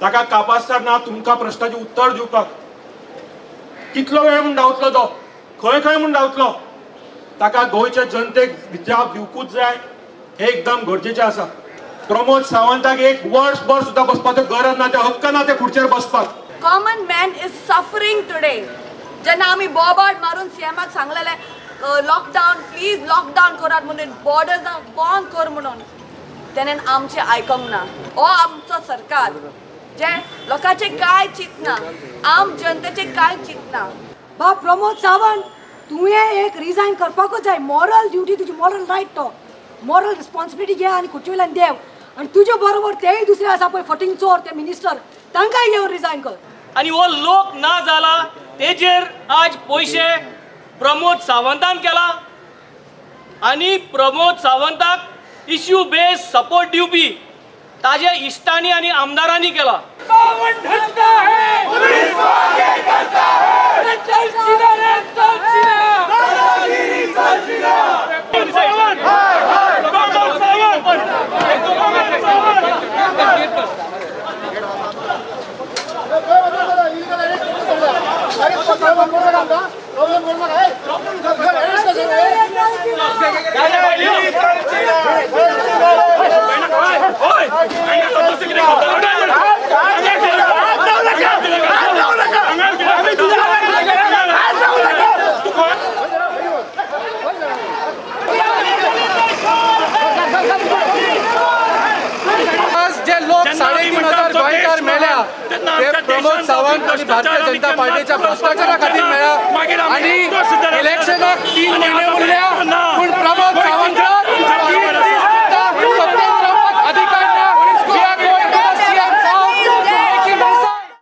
ताका कापासतना तुमकां प्रश्नाचे उत्तर दिवपाक कितलो वेळ म्हूण धांवतलो तो, खंय खंय म्हूण धांवतलो, ताका गोंयच्या जनतेक जाप दिवकूच जाय, हे एकदम गरजेचें आसा. प्रमोद सावंताक एक वर्सभर सुद्धा बसपाचो गरज ना, ते हक्क ना ते खुर्चेर बसपाक. Common man is suffering today. जेन्ना आमी बोबाड मारून सीएमाक सांगलेले लॉकडाऊन प्लीज लॉकडाऊन करात म्हणून, बॉर्डर बंद कर म्हणून, तेणेन आमचे आयकूंक ना. हो आमचो सरकार जे लोकांचे काय चिंतना, आम जनतेचे काय चिंतना. बा प्रमोद सावंत, तुवें एक रिजायन करपाकूच जाय. मॉरल ड्युटी तुजी, मॉरल रायट तो, मॉरल रिस्पॉन्सिबिलिटी घे आनी खुर्चे वयल्यान देव. आनी तुजे बरोबर तेय दुसरे आसा पळय फटींग चोर, ते मिनिस्टर, तांकांय घेवन रिजायन कर. आणि वो लोक ना जाला तेजेर आज पयशे प्रमोद सावंतान केला आणि प्रमोद सावंताक इश्यू बेस सपोर्ट दिवपी ताजे इश्टांनी आणि आमदारांनी केला. सावंत हटता है, पुलिस आगे करता है, चल सीधा रे चल सीधा, दादागिरी चल सीधा. प्रमोद सावंत, प्रमोद सावंत, प्रमोद सावंत. जे लोक 3,500 गोंयकार मेल्या ते प्रमोद सावंत आणि भारतीय जनता पार्टीच्या भ्रष्टाचारा खातीर मेळ्या. आणि इलेक्शनाक 3 म्हयने उरल्या, पूण